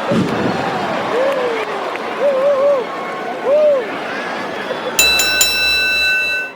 Hello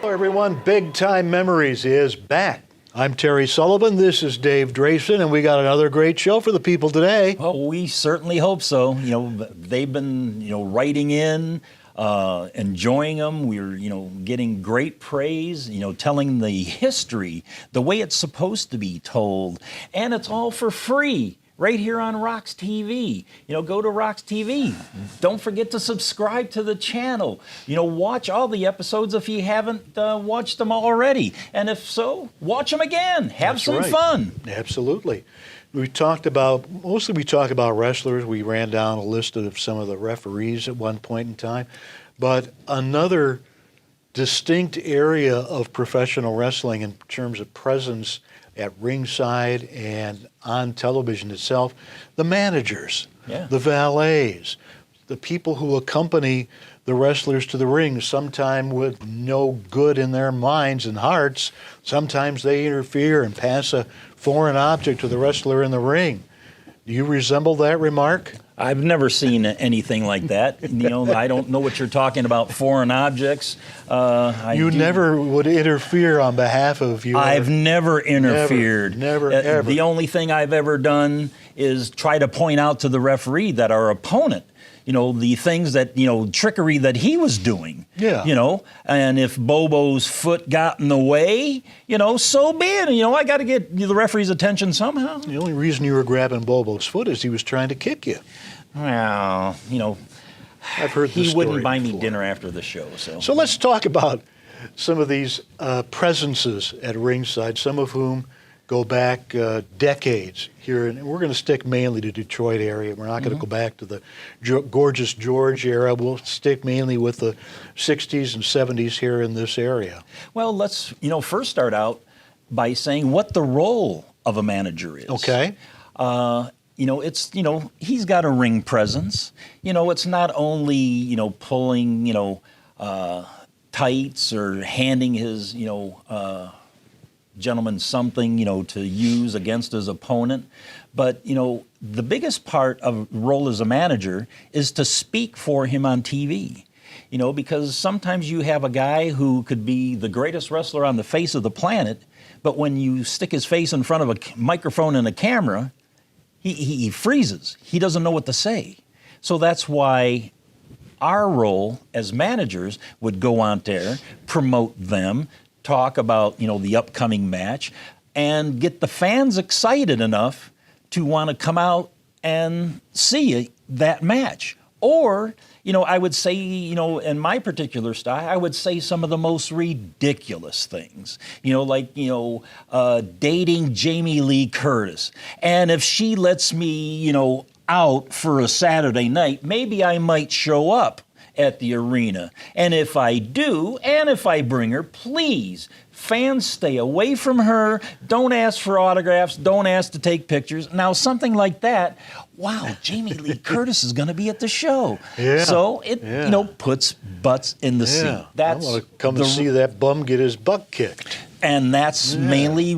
everyone, Bigtime Memories is back. I'm Terry Sullivan, this is Dave Drason, and we got another great show for the people today. Well, we certainly hope so. You know, they've been, writing in, enjoying them. We're, getting great praise, telling the history, the way it's supposed to be told. And it's all for free right here on Rocks TV. Go to Rocks TV. Don't forget to subscribe to the channel. Watch all the episodes if you haven't watched them already. And if so, watch them again. Have some fun. Absolutely. We talked about wrestlers. We ran down a list of some of the referees at one point in time. But another distinct area of professional wrestling in terms of presence at ringside and on television itself, the managers, the valets, the people who accompany the wrestlers to the ring, sometimes with no good in their minds and hearts. Sometimes they interfere and pass a foreign object to the wrestler in the ring. Do you resemble that remark? I've never seen anything like that. I don't know what you're talking about, foreign objects. You never would interfere on behalf of your... I've never interfered. Never, ever. The only thing I've ever done is try to point out to the referee that our opponent, the things that, trickery that he was doing. Yeah. And if Bobo's foot got in the way, so be it. I got to get the referee's attention somehow. The only reason you were grabbing Bobo's foot is he was trying to kick you. Well, I've heard this he wouldn't story buy me before. dinner after the show. So let's talk about some of these presences at ringside, some of whom go back decades here. And we're going to stick mainly to Detroit area. We're not going to go back to the Gorgeous George era. We'll stick mainly with the 60s and 70s here in this area. Well, let's, first start out by saying what the role of a manager is. Okay. It's, he's got a ring presence. It's not only, pulling, tights or handing his, gentleman something, to use against his opponent. But, the biggest part of role as a manager is to speak for him on TV. Because sometimes you have a guy who could be the greatest wrestler on the face of the planet, but when you stick his face in front of a microphone and a camera, he freezes. He doesn't know what to say. So that's why our role as managers would go on there, promote them, talk about, the upcoming match, and get the fans excited enough to want to come out and see that match. Or, I would say, in my particular style, I would say some of the most ridiculous things, like, dating Jamie Lee Curtis. And if she lets me, out for a Saturday night, maybe I might show up at the arena. And if I do, and if I bring her, please, fans, stay away from her. Don't ask for autographs. Don't ask to take pictures. Now, something like that, wow, Jamie Lee Curtis is going to be at the show. Yeah. So it, puts butts in the seat. That's I want to come and see that bum get his butt kicked. And that's mainly,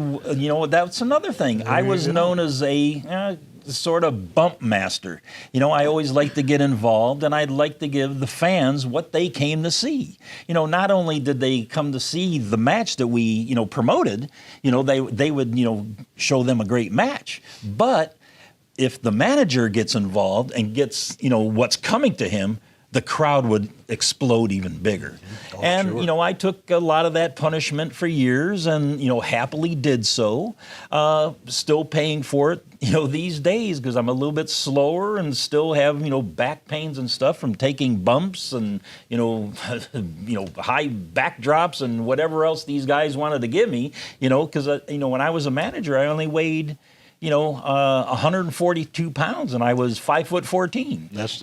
that's another thing. I was known as a sort of bump master. I always like to get involved, and I'd like to give the fans what they came to see. Not only did they come to see the match that we, promoted, they would, show them a great match. But if the manager gets involved and gets, what's coming to him, the crowd would explode even bigger. Oh, and, sure. I took a lot of that punishment for years and, happily did so. Still paying for it, these days because I'm a little bit slower and still have, back pains and stuff from taking bumps and, high backdrops and whatever else these guys wanted to give me, because, when I was a manager, I only weighed 142 pounds, and I was 5'14". That's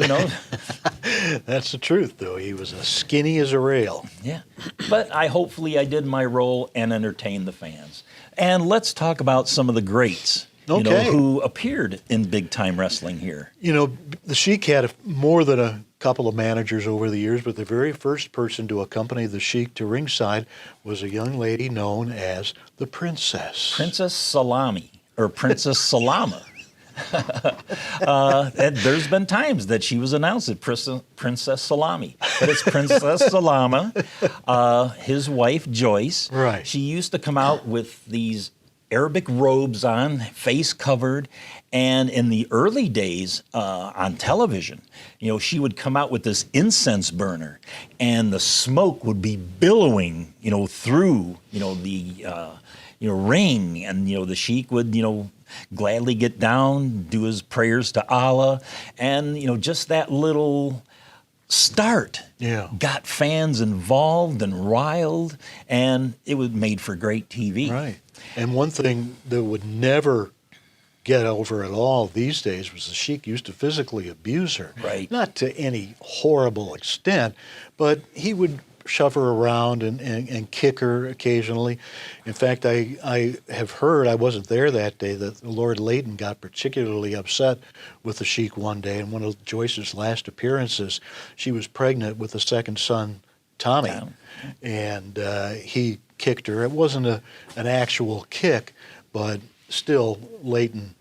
that's the truth, though. He was as skinny as a rail. Yeah, but hopefully I did my role and entertained the fans. And let's talk about some of the greats, who appeared in big time wrestling here. The Sheik had more than a couple of managers over the years, but the very first person to accompany the Sheik to ringside was a young lady known as the Princess. Princess Salami. Or Princess Salama. There's been times that she was announced as Princess Salami, but it's Princess Salama. His wife, Joyce, Right. she used to come out with these Arabic robes on, face covered, and in the early days on television, she would come out with this incense burner, and the smoke would be billowing, through, the, ring, and the sheik would, gladly get down, do his prayers to Allah, and just that little start got fans involved and riled, and it was made for great TV. Right. And one thing that would never get over at all these days was the sheik used to physically abuse her. Right. Not to any horrible extent, but he would shove her around and kick her occasionally. In fact, I have heard, I wasn't there that day, that Lord Leighton got particularly upset with the sheik one day. In one of Joyce's last appearances, she was pregnant with a second son, Tommy, and he kicked her. It wasn't an actual kick, but still, Leighton,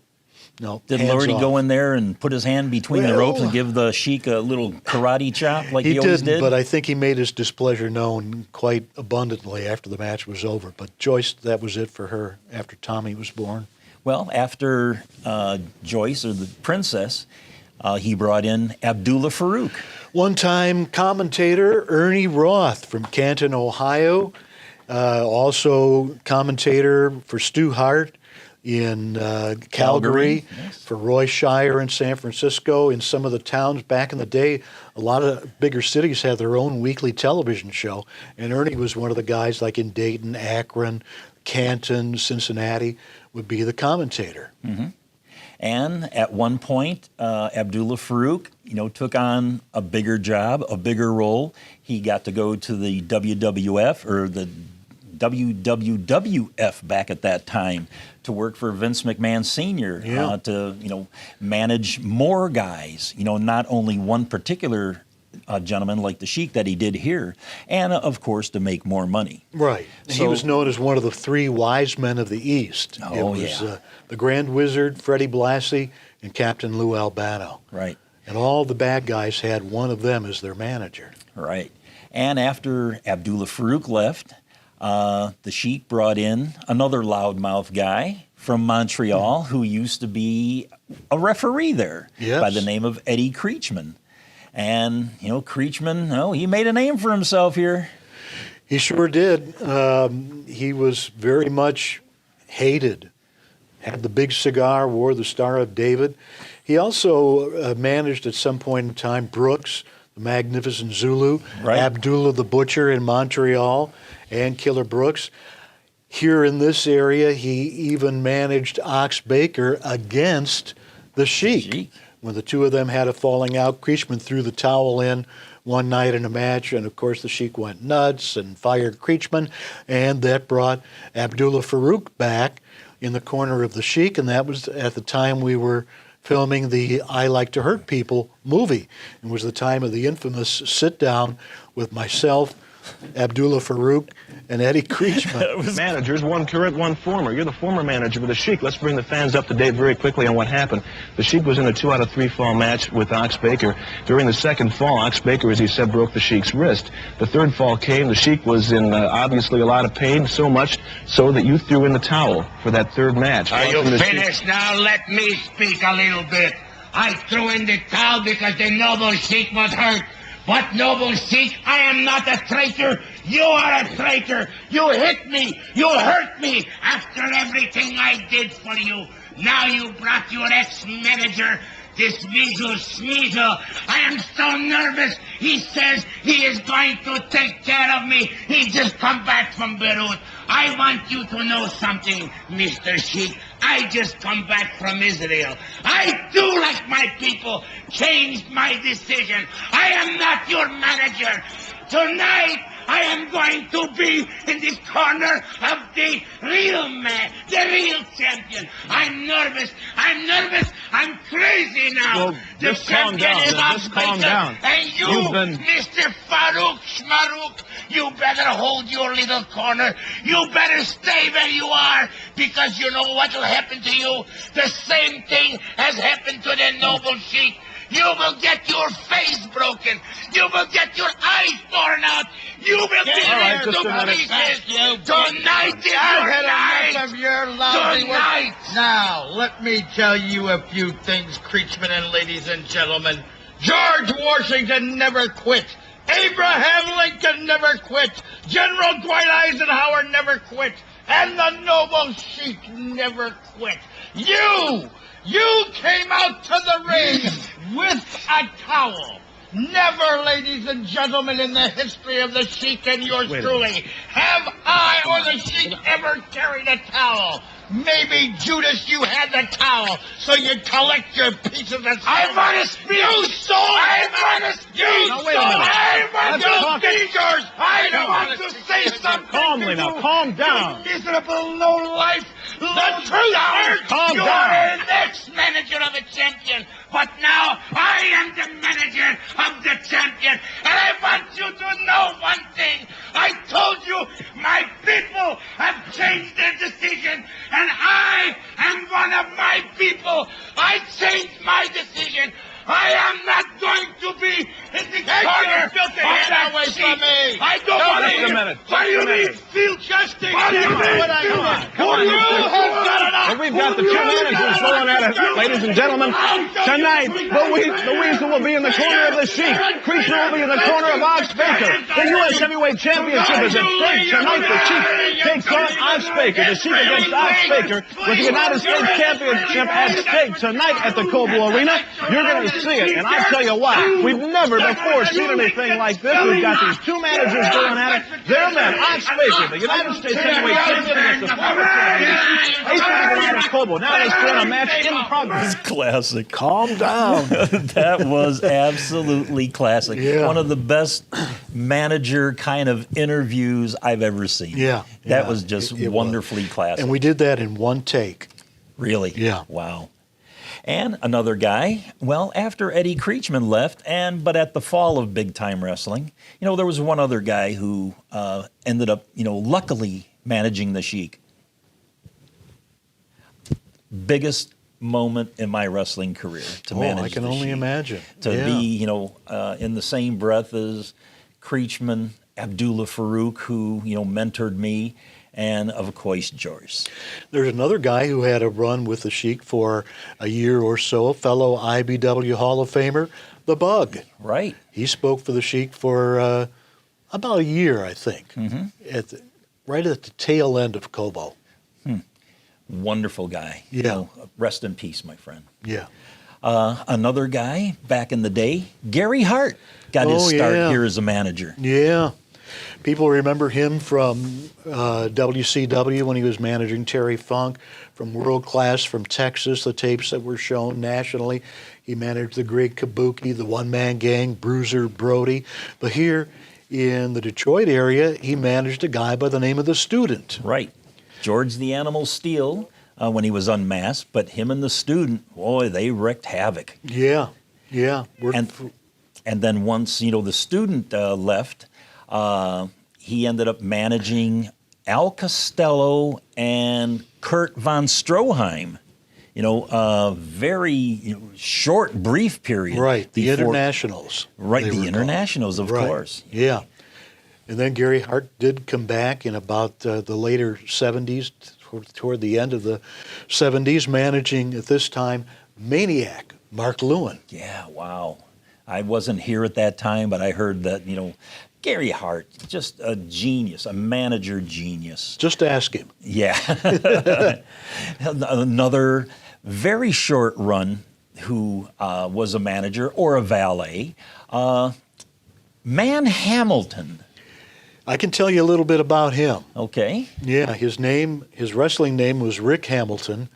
Did hands Lordy off. go in there and put his hand between the ropes and give the sheik a little karate chop like he always didn't, did? but I think he made his displeasure known quite abundantly after the match was over. But Joyce, that was it for her after Tommy was born. Well, after Joyce, or the princess, he brought in Abdullah Fuko. One-time commentator Ernie Roth from Canton, Ohio. Also commentator for Stu Hart in Calgary, yes. for Roy Shire in San Francisco. In some of the towns back in the day, a lot of bigger cities had their own weekly television show, and Ernie was one of the guys, like in Dayton, Akron, Canton, Cincinnati, would be the commentator. Mm-hmm. And at one point, Abdullah Fuko, took on a bigger job, a bigger role. He got to go to the WWF, or the WWWF back at that time, to work for Vince McMahon Sr., to, manage more guys, not only one particular gentleman like the sheik that he did here, and, of course, to make more money. Right. So, he was known as one of the three wise men of the East. It was the Grand Wizard, Freddie Blassie, and Captain Lou Albano. Right. And all the bad guys had one of them as their manager. Right. And after Abdullah Fuko left, the sheik brought in another loudmouth guy from Montreal who used to be a referee there by the name of Eddie Creechman. And, Creechman, he made a name for himself here. He sure did. He was very much hated. Had the big cigar, wore the Star of David. He also managed at some point in time Brooks, the Magnificent Zulu, Abdullah the Butcher in Montreal, and Killer Brooks. Here in this area, he even managed Ox Baker against the Sheik. When the two of them had a falling out, Creechman threw the towel in one night in a match, and of course the Sheik went nuts and fired Creechman, and that brought Abdullah Fuko back in the corner of the Sheik, and that was at the time we were filming the I Like to Hurt People movie. It was the time of the infamous sit-down with myself, Abdullah Fuko, and Eddie Creechman. Managers, one current, one former. You're the former manager with the Sheik. Let's bring the fans up to date very quickly on what happened. The Sheik was in a 2 out of 3 fall match with Ox Baker. During the second fall, Ox Baker, as he said, broke the Sheik's wrist. The third fall came. The Sheik was in obviously a lot of pain, so much so that you threw in the towel for that third match. Are you finished now? Let me speak a little bit. I threw in the towel because the noble Sheik was hurt. But noble Sheik, I am not a traitor. You are a traitor. You hit me. You hurt me after everything I did for you. Now you brought your ex-manager, this Weasel Sneasel. I am so nervous. He says he is going to take care of me. He just come back from Beirut. I want you to know something, Mr. Sheik. I just come back from Israel. I do, like my people, changed my decision. I am not your manager. Tonight, I am going to be in the corner of the real man, the real champion. I'm nervous. I'm nervous. I I'm crazy now. Well, just calm down. Just calm down. And you, Mr. Farouk Shmarouk, you better hold your little corner. You better stay where you are, because you know what will happen to you? The same thing has happened to the noble sheik. You will get your face broken. You will get your eyes torn out. You will be ripped to pieces. Tonight is your night. Of your lousy work. Tonight. Now, let me tell you a few things, Creechman and ladies and gentlemen. George Washington never quit. Abraham Lincoln never quit. General Dwight Eisenhower never quit. And the noble sheik never quit. You came out to the ring with a towel. Never, ladies and gentlemen, in the history of the sheik and yours truly, have I or the sheik ever carried a towel. Maybe, Judas, you had the towel, so you'd collect your pieces of silver. I want to speak. You stole I want to speak. Now, wait a minute. I want Let's to speak. I want to say something. Calmly now, calm down. You miserable low-life. The truth hurts. Calm You down. are an ex-manager of a champion, but now I am the manager of the champion. And I want you to know one thing. I told you my people have changed their decision, and I am one of my people. I changed my decision. I am not going to be in the corner of that away from me. I don't want to just a hear. minute. What do you Just a mean? minute. Feel justice. What do you mean? Come on, You have got enough. Well, we've got the two managers going at it, ladies and gentlemen. Tonight, the Weasel will be in the corner of the Sheik. Creature will be in the corner of Ox Baker. The U.S. Heavyweight Championship is at stake. Tonight, the Sheik takes on Ox Baker. The Sheik against Ox Baker with the United States Championship at stake tonight at the Cobo Arena. You're going to see it, and I'll tell you what, we've never before seen anything like this. We've got these two managers going at it. Their men, Ox Baker, the United States Heavyweight Champion against the former champion, Ace of Cobo. Now let's go on a match in progress. Classic. Calm down. That was absolutely classic. Yeah. One of the best manager kind of interviews I've ever seen. Yeah. That Yeah. was just It was. wonderfully classic. And we did that in one take. Really? Yeah. Wow. And another guy, well, after Eddie Creechman left, but at the fall of Big Time Wrestling, there was one other guy who ended up, luckily managing the Sheik. Biggest moment in my wrestling career to manage I can the only Sheik. imagine. To Yeah. be, in the same breath as Creechman, Abdullah Fuko, who, mentored me, and of course, George. There's another guy who had a run with the Sheik for a year or so, fellow IBW Hall of Famer, The Bug. Right. He spoke for the Sheik for about a year, I think, right at the tail end of Cobo. Wonderful guy. Yeah. Rest in peace, my friend. Yeah. Another guy back in the day, Gary Hart, got his start yeah. here as a manager. Yeah. People remember him from WCW when he was managing Terry Funk, from World Class from Texas, the tapes that were shown nationally. He managed the Great Kabuki, the One Man Gang, Bruiser Brody. But here in the Detroit area, he managed a guy by the name of The Student. Right. George the Animal Steel when he was unmasked, but him and The Student, boy, they wreaked havoc. Yeah, yeah. And then once, The Student left, he ended up managing Al Costello and Kurt von Stroheim. A very short, brief period. Right, the before- Internationals. Right, they the were called. Internationals, of Right, course. Yeah. And then Gary Hart did come back in about the later 70s, toward the end of the 70s, managing at this time Maniac, Mark Lewin. Yeah, wow. I wasn't here at that time, but I heard that, Gary Hart, just a genius, a manager genius. Just ask him. Yeah. Another very short run who was a manager or a valet, Man Hamilton. I can tell you a little bit about him. Okay. Yeah, his wrestling name was Rick Hamilton.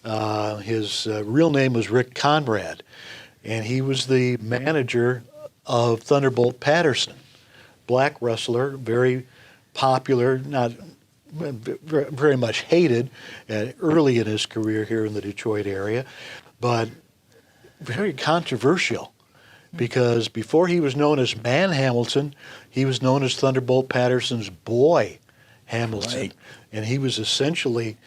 His real name was Rick Conrad, and he was the manager of Thunderbolt Patterson, black wrestler, very popular, not very much hated early in his career here in the Detroit area. but very controversial because before he was known as Man Hamilton, he was known as Thunderbolt Patterson's boy Hamilton. Right. And he was essentially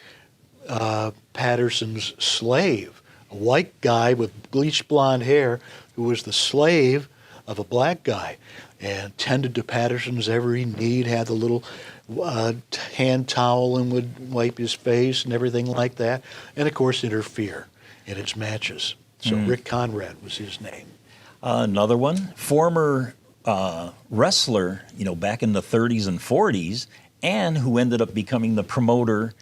Patterson's slave, a white guy with bleached blonde hair who was the slave of a black guy and tended to Patterson's every need, had the little hand towel and would wipe his face and everything like that, and of course interfere in its matches. So Rick Conrad was his name. Another one, former wrestler, back in the 30s and 40s, and who ended up becoming the promoter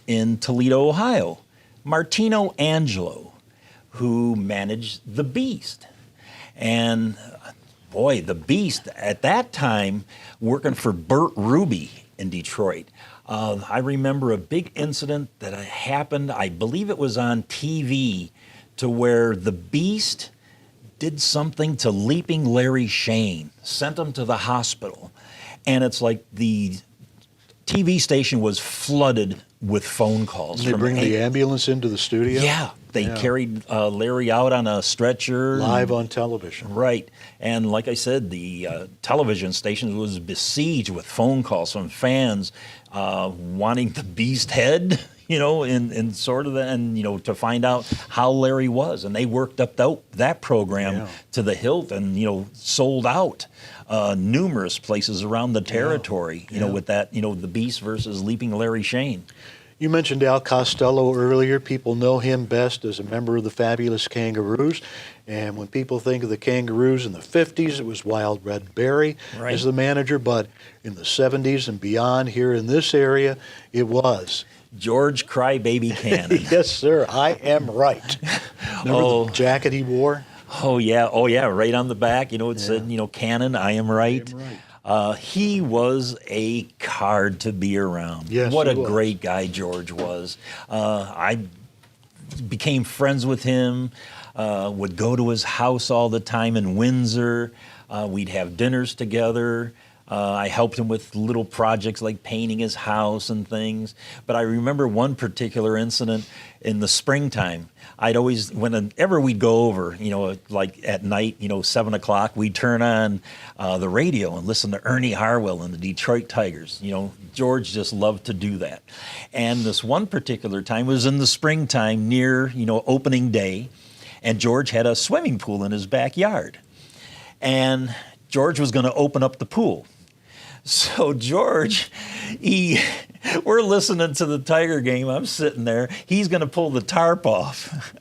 in Toledo, Ohio, Martino Angelo, who managed The Beast. And boy, The Beast at that time working for Burt Ruby in Detroit. I remember a big incident that happened, I believe it was on TV, to where The Beast did something to Leaping Larry Shane, sent him to the hospital. And it's like the TV station was flooded with phone calls. Did they bring the ambulance into the studio? Yeah, they carried Larry out on a stretcher. Live on television. Right. And like I said, the television station was besieged with phone calls from fans wanting the Beast head, and sort of, and, to find out how Larry was. And they worked up that program to the hilt and, sold out numerous places around the territory, with that, The Beast versus Leaping Larry Shane. You mentioned Al Costello earlier. People know him best as a member of the Fabulous Kangaroos. And when people think of the Kangaroos in the 50s, it was Wild Red Berry as the manager. But in the 70s and beyond here in this area, it was George Crybaby Cannon. Yes, sir. I am right. Remember the jacket he wore? Oh, yeah. Right on the back, it said, Cannon, I am right. I am right. He was a card to be around. Yes, what a he was. great guy George was. I became friends with him, would go to his house all the time in Windsor. We'd have dinners together. I helped him with little projects like painting his house and things. But I remember one particular incident in the springtime. I'd always, whenever we'd go over, like at night, 7 o'clock, we'd turn on the radio and listen to Ernie Harwell and the Detroit Tigers. George just loved to do that. And this one particular time was in the springtime near, opening day. And George had a swimming pool in his backyard. And George was going to open up the pool. So George, we're listening to the Tiger game. I'm sitting there. He's going to pull the tarp off.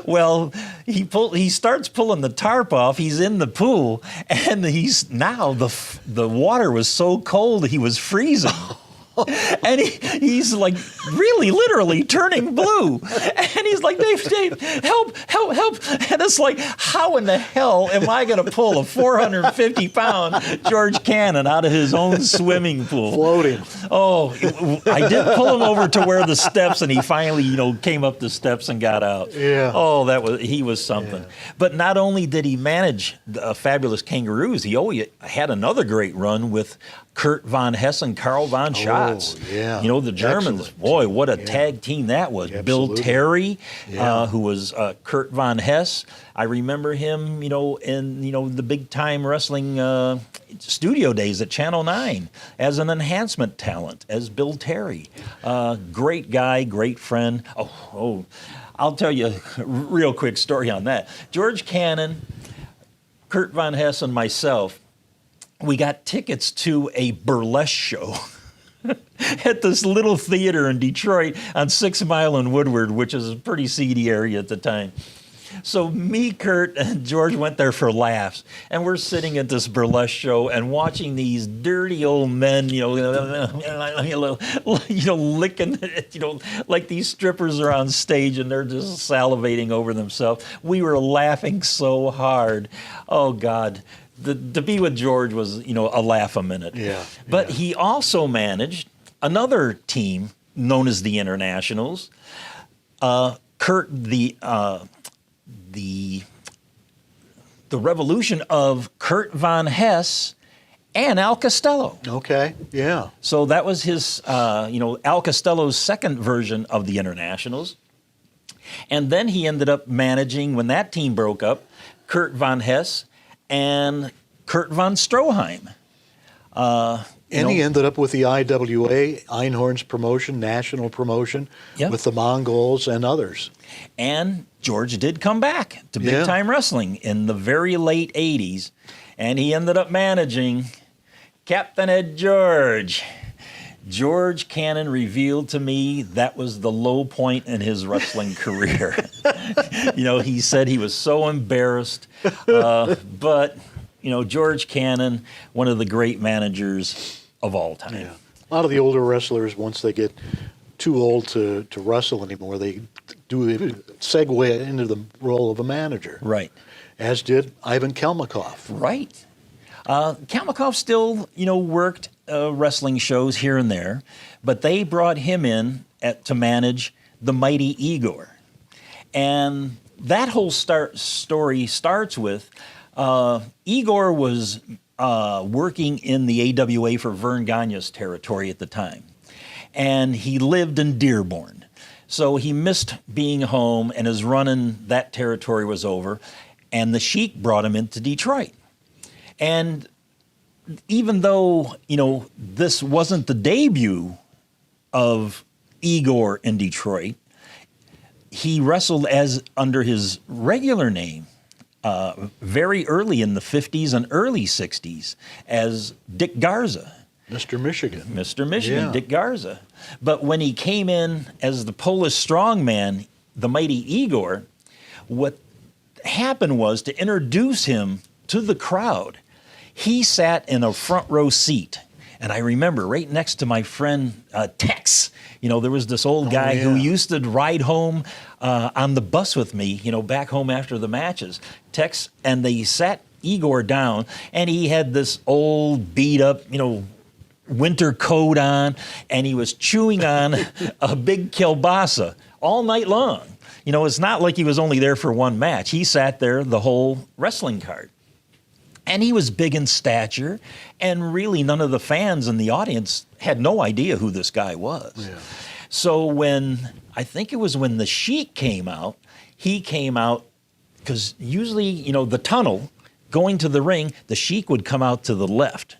Well, he starts pulling the tarp off. He's in the pool, and the water was so cold he was freezing. And he's like really literally turning blue. And he's like, Dave, help. And it's like, how in the hell am I going to pull a 450-pound George Cannon out of his own swimming pool? Floating. Oh, I did pull him over to where the steps, and he finally, came up the steps and got out. Yeah. Oh, he was something. Yeah. But not only did he manage the Fabulous Kangaroos, he had another great run with Kurt Von Hess and Karl von Schatz. Oh, yeah. The Germans. Excellent. Boy, what a tag team that was. Absolutely. Bill Terry, who was Kurt Von Hess. I remember him, in, the big-time wrestling studio days at Channel 9 as an enhancement talent, as Bill Terry. Great guy, great friend. Oh, I'll tell you a real quick story on that. George Cannon, Kurt Von Hess, and myself, we got tickets to a burlesque show at this little theater in Detroit on 6 Mile and Woodward, which is a pretty seedy area at the time. So me, Kurt, and George went there for laughs, and we're sitting at this burlesque show and watching these dirty old men, licking, like these strippers are on stage and they're just salivating over themselves. We were laughing so hard. Oh God. To be with George was, a laugh a minute. Yeah. But he also managed another team known as the Internationals. Kurt, the revolution of Kurt Von Hess and Al Costello. Okay. Yeah. So that was his, Al Costello's second version of the Internationals. And then he ended up managing, when that team broke up, Kurt von Hess and Kurt von Stroheim. He ended up with the IWA, Einhorn's promotion, national promotion, Yep. with the Mongols and others. And George did come back to Big Time Wrestling in the very late 80s, and he ended up managing Captain Ed George. George Cannon revealed to me that was the low point in his wrestling career. He said he was so embarrassed, but George Cannon, one of the great managers of all time. Yeah. A lot of the older wrestlers, once they get too old to wrestle anymore, they segue into the role of a manager. Right. As did Ivan Kalmakov. Right. Kalmakov still, worked wrestling shows here and there, but they brought him in to manage the mighty Igor. And that whole story starts with Igor was working in the AWA for Vern Gagne's territory at the time. And he lived in Dearborn. So he missed being home, and his run in that territory was over. And the Sheik brought him into Detroit. And even though, this wasn't the debut of Igor in Detroit, he wrestled under his regular name very early in the 50s and early 60s as Dick Garza. Mr. Michigan. Mr. Michigan, Yeah. Dick Garza. But when he came in as the Polish strongman, the mighty Igor, what happened was, to introduce him to the crowd, he sat in a front row seat. And I remember right next to my friend Tex, there was this old guy who used to ride home on the bus with me, back home after the matches. Tex, and they sat Igor down, and he had this old beat up, winter coat on, and he was chewing on a big kielbasa all night long. It's not like he was only there for one match. He sat there the whole wrestling card. And he was big in stature, and really none of the fans in the audience had no idea who this guy was. Yeah. So I think it was when the Sheik came out, he came out, because usually, the tunnel, going to the ring, the Sheik would come out to the left,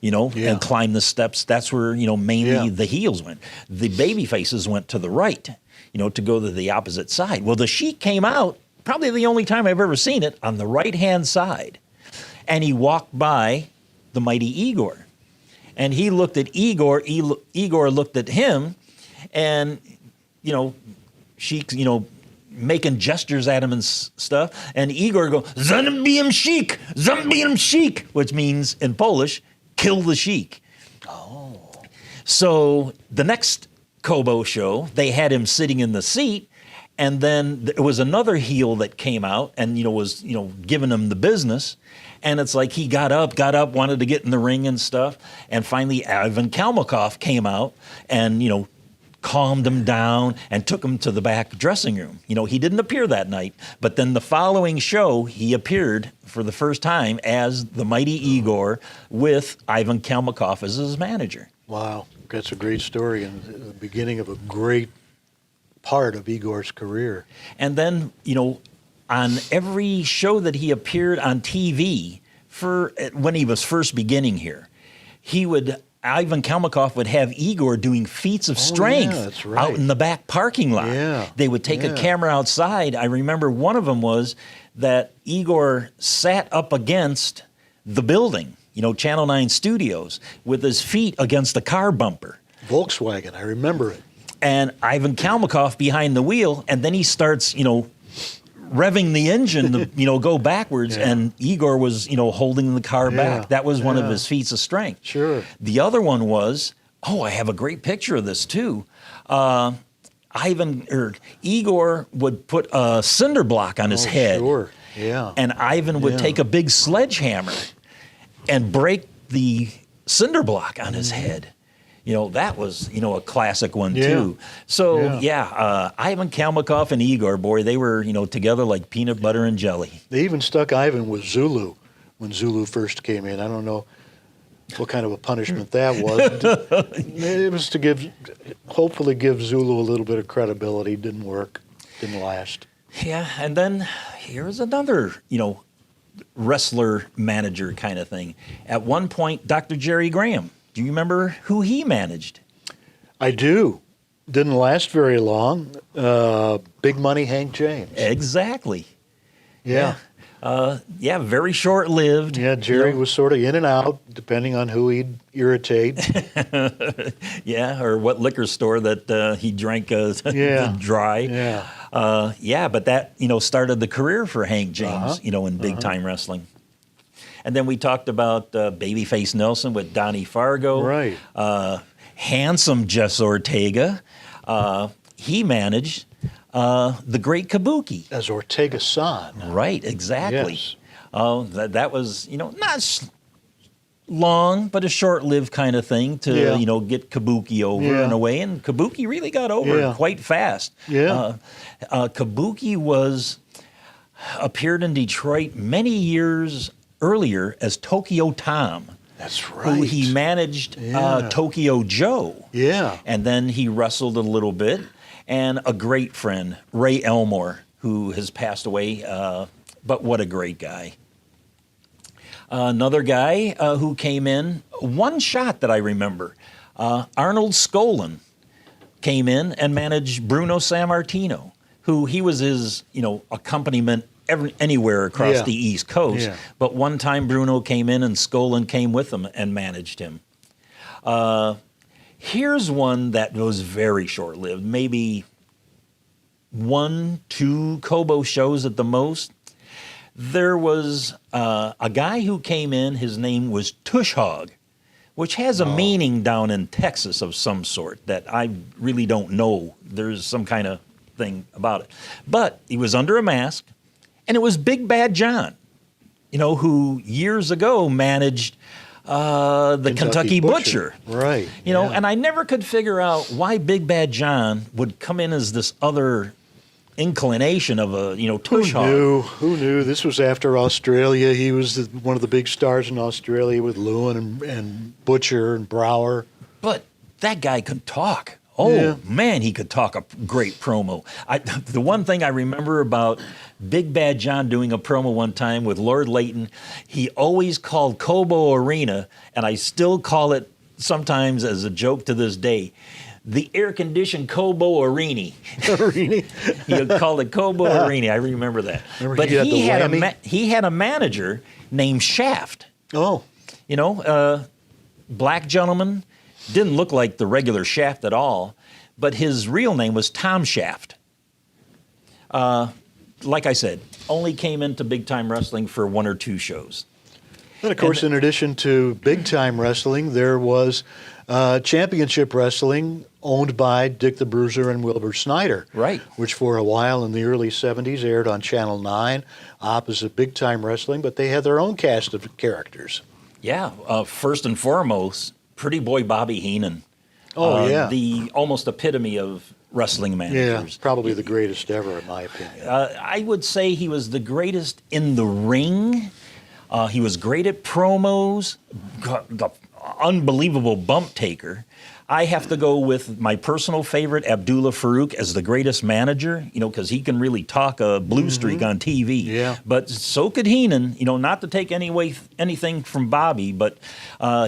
and climb the steps. That's where, mainly the heels went. The baby faces went to the right, to go to the opposite side. Well, the Sheik came out, probably the only time I've ever seen it, on the right-hand side. And he walked by the mighty Igor. And he looked at Igor, Igor looked at him, and, Sheik, making gestures at him and stuff. And Igor goes, Zambiam Sheik, Zambiam Sheik, which means in Polish, kill the Sheik. Oh. So the next Kobo show, they had him sitting in the seat, and then there was another heel that came out and, was, giving him the business. And it's like he got up, wanted to get in the ring and stuff. And finally, Ivan Kalmakov came out and, calmed him down and took him to the back dressing room. He didn't appear that night, but then the following show, he appeared for the first time as the mighty Igor with Ivan Kalmakov as his manager. Wow, that's a great story and the beginning of a great part of Igor's career. And then, on every show that he appeared on TV when he was first beginning here, Ivan Kalmakov would have Igor doing feats of strength out in the back parking lot. Yeah. They would take a camera outside. I remember one of them was that Igor sat up against the building, Channel 9 Studios, with his feet against the car bumper. Volkswagen, I remember it. And Ivan Kalmakov behind the wheel, and then he starts, revving the engine to, go backwards, and Igor was, holding the car back. That was one of his feats of strength. Sure. The other one was, I have a great picture of this too. Igor would put a cinder block on his head. Sure. Yeah. And Ivan would take a big sledgehammer and break the cinder block on his head. That was, a classic one too. So, Ivan Kalmakov and Igor, boy, they were, together like peanut butter and jelly. They even stuck Ivan with Zulu when Zulu first came in. I don't know what kind of a punishment that was. It was to hopefully give Zulu a little bit of credibility. It didn't work. Didn't last. Yeah, and then here's another, wrestler manager kind of thing. At one point, Dr. Jerry Graham. Do you remember who he managed? I do. Didn't last very long. Big Money Hank James. Exactly. Yeah. Very short-lived. Yeah, Jerry was sort of in and out, depending on who he'd irritate. Yeah, or what liquor store that he drank dry. Yeah. But that, started the career for Hank James, in big-time wrestling. And then we talked about Babyface Nelson with Donnie Fargo. Right. Handsome Jess Ortega. He managed the Great Kabuki. As Ortega-san. Right, exactly. Yes. That was, not long, but a short-lived kind of thing to, get Kabuki over in a way. And Kabuki really got over quite fast. Yeah. Kabuki appeared in Detroit many years earlier as Tokyo Tom. That's right. Who he managed Tokyo Joe. Yeah. And then he wrestled a little bit. And a great friend, Ray Elmore, who has passed away, but what a great guy. Another guy who came in, one shot that I remember, Arnold Skolin came in and managed Bruno Sammartino, who he was his, accompaniment anywhere across the East Coast. Yeah. But one time Bruno came in and Skolin came with him and managed him. Here's one that was very short-lived, maybe 1-2 Kobo shows at the most. There was a guy who came in, his name was Tush Hog, which has a meaning down in Texas of some sort that I really don't know. There's some kind of thing about it. But he was under a mask, and it was Big Bad John, who years ago managed the Kentucky Butcher. Right. And I never could figure out why Big Bad John would come in as this other inclination of a, Tush Hog. Who knew? This was after Australia. He was one of the big stars in Australia with Lewin and Butcher and Brower. But that guy could talk. Oh, man, he could talk a great promo. The one thing I remember about Big Bad John doing a promo one time with Lord Layton, he always called Cobo Arena, and I still call it sometimes as a joke to this day, the air-conditioned Cobo Arena. He called it Cobo Arena. I remember that. But he had a manager named Shaft. Oh. Black gentleman. Didn't look like the regular Shaft at all, but his real name was Tom Shaft. Like I said, only came into big-time wrestling for 1 or 2 shows. And, of course, in addition to big-time wrestling, there was championship wrestling owned by Dick the Bruiser and Wilbur Snyder. Right. Which for a while in the early 70s aired on Channel 9 opposite big-time wrestling, but they had their own cast of characters. Yeah. First and foremost, Pretty Boy Bobby Heenan. The almost epitome of wrestling managers. Yeah, probably the greatest ever, in my opinion. I would say he was the greatest in the ring. He was great at promos, the unbelievable bump taker. I have to go with my personal favorite, Abdullah Farouk, as the greatest manager, because he can really talk a blue streak on TV. Yeah. But so could Heenan, not to take anything from Bobby, but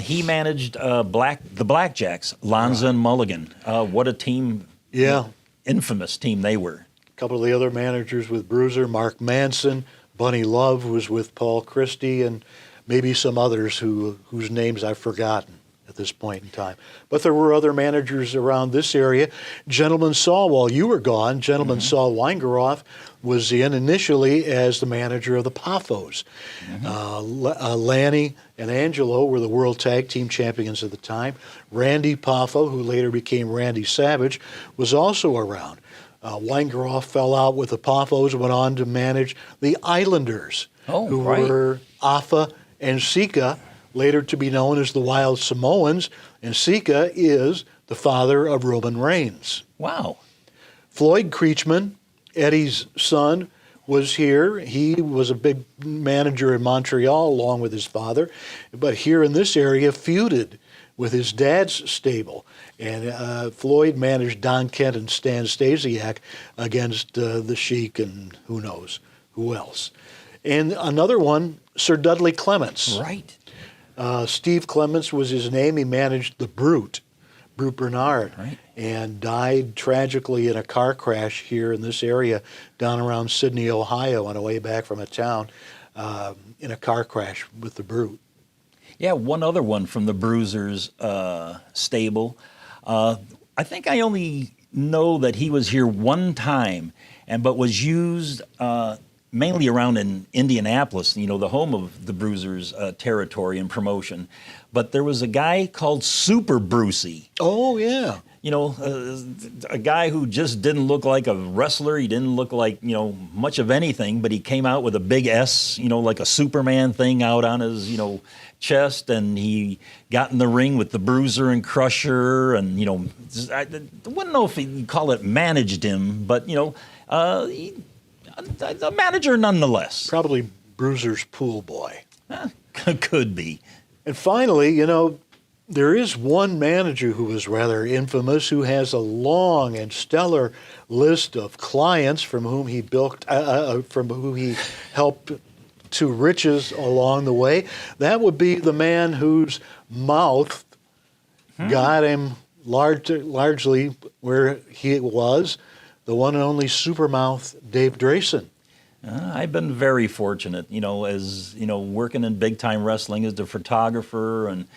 he managed the Blackjacks, Lanza and Mulligan. What a team. Yeah. Infamous team they were. A couple of the other managers with Bruiser, Mark Manson, Bunny Love was with Paul Christie, and maybe some others whose names I've forgotten at this point in time. But there were other managers around this area. Gentleman Saul, while you were gone, Gentleman Saul Weingeroff was in initially as the manager of the Poffos. Lanny and Angelo were the World Tag Team Champions at the time. Randy Poffo, who later became Randy Savage, was also around. Weingeroff fell out with the Poffos and went on to manage the Islanders, who were Afa and Sika, later to be known as the Wild Samoans, and Sika is the father of Roman Reigns. Wow. Floyd Creechman, Eddie's son, was here. He was a big manager in Montreal along with his father, but here in this area feuded with his dad's stable. And Floyd managed Don Kent and Stan Stasiak against the Sheik and who knows who else. And another one, Sir Dudley Clements. Right. Steve Clements was his name. He managed the Brute Bernard, Right. and died tragically in a car crash here in this area down around Sydney, Ohio, on the way back from a town in a car crash with the Brute. Yeah, one other one from the Bruisers stable. I think I only know that he was here one time, but was used mainly around in Indianapolis, the home of the Bruisers territory and promotion. But there was a guy called Super Brucey. Oh, yeah. A guy who just didn't look like a wrestler. He didn't look like, much of anything, but he came out with a big S, like a Superman thing out on his, chest, and he got in the ring with the Bruiser and Crusher, and, I wouldn't know if you'd call it managed him, but, a manager nonetheless. Probably Bruiser's pool boy. Could be. And finally, there is one manager who was rather infamous, who has a long and stellar list of clients from whom he helped to riches along the way. That would be the man whose mouth got him largely where he was, the one and only supermouth Dave Drason. I've been very fortunate, as working in big time wrestling as the photographer and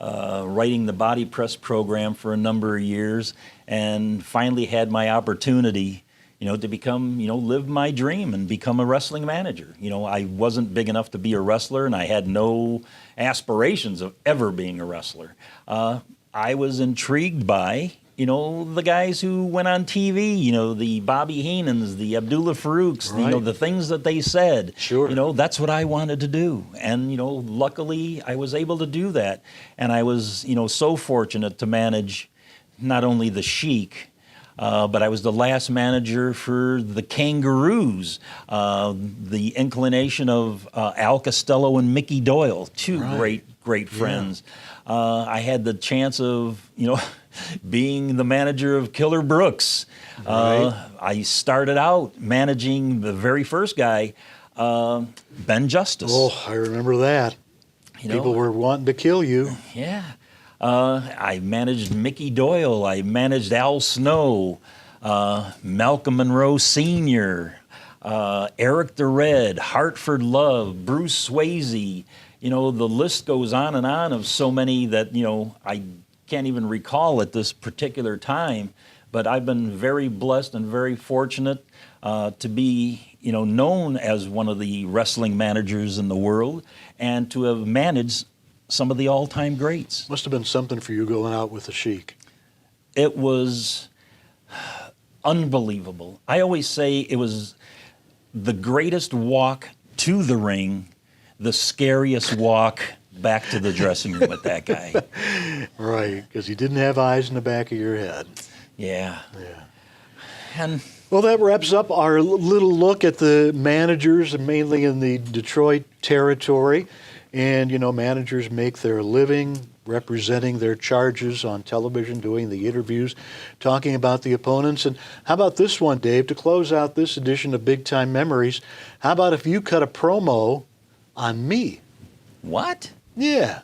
writing the body press program for a number of years, and finally had my opportunity, to become, live my dream and become a wrestling manager. I wasn't big enough to be a wrestler, and I had no aspirations of ever being a wrestler. I was intrigued by, the guys who went on TV, the Bobby Heenans, the Abdullah Farouks, Right. the things that they said. Sure. That's what I wanted to do. And, luckily I was able to do that. And I was, so fortunate to manage not only the Sheik, but I was the last manager for the Kangaroos, the inclination of Al Costello and Mickey Doyle, two Right. great friends. I had the chance of, being the manager of Killer Brooks. Right. I started out managing the very first guy, Ben Justice. Oh, I remember that. People were wanting to kill you. Yeah. I managed Mickey Doyle. I managed Al Snow, Malcolm Monroe Sr., Eric the Red, Hartford Love, Bruce Swayze. The list goes on and on of so many that, I can't even recall at this particular time. But I've been very blessed and very fortunate to be, known as one of the wrestling managers in the world, and to have managed some of the all-time greats. Must have been something for you going out with the Sheik. It was unbelievable. I always say it was the greatest walk to the ring, the scariest walk back to the dressing room with that guy. Right, because you didn't have eyes in the back of your head. Yeah. Yeah. And Well, that wraps up our little look at the managers, mainly in the Detroit territory. And, managers make their living representing their charges on television, doing the interviews, talking about the opponents. And how about this one, Dave, to close out this edition of Big Time Memories? How about if you cut a promo on me? what? Yeah.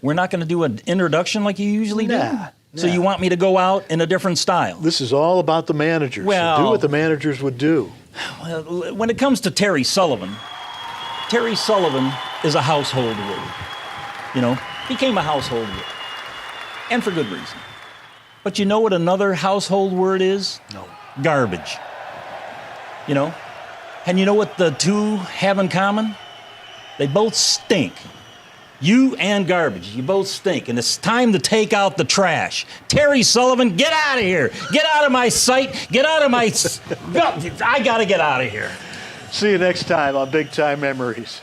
We're not going to do an introduction like you usually do? Nah, So nah. you want me to go out in a different style? This is all about the managers. Well- So do what the managers would do. Well, when it comes to Terry Sullivan is a household word. Became a household word. And for good reason. But you know what another household word is? No. Garbage. And you know what the two have in common? They both stink. You and garbage, you both stink, and it's time to take out the trash. Terry Sullivan, get out of here. Get out of my sight. Get out of my... I gotta get out of here. See you next time on Big Time Memories.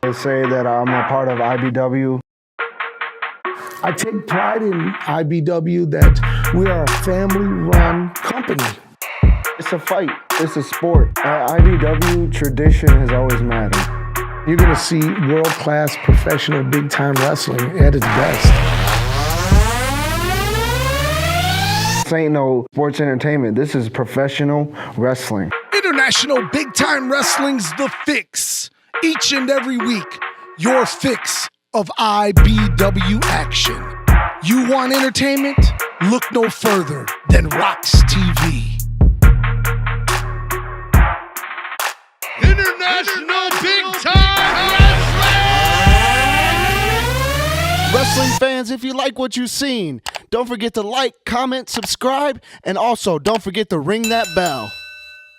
They say that I'm a part of IBW. I take pride in IBW that we are a family-run company. It's a fight. It's a sport. At IBW, tradition has always mattered. You're going to see world-class professional big-time wrestling at its best. This ain't no sports entertainment. This is professional wrestling. International Big Time Wrestling's The Fix. Each and every week, your fix of IBW action. You want entertainment? Look no further than Rocks TV. International Big Time Wrestling! Wrestling fans, if you like what you've seen, don't forget to like, comment, subscribe, and also don't forget to ring that bell.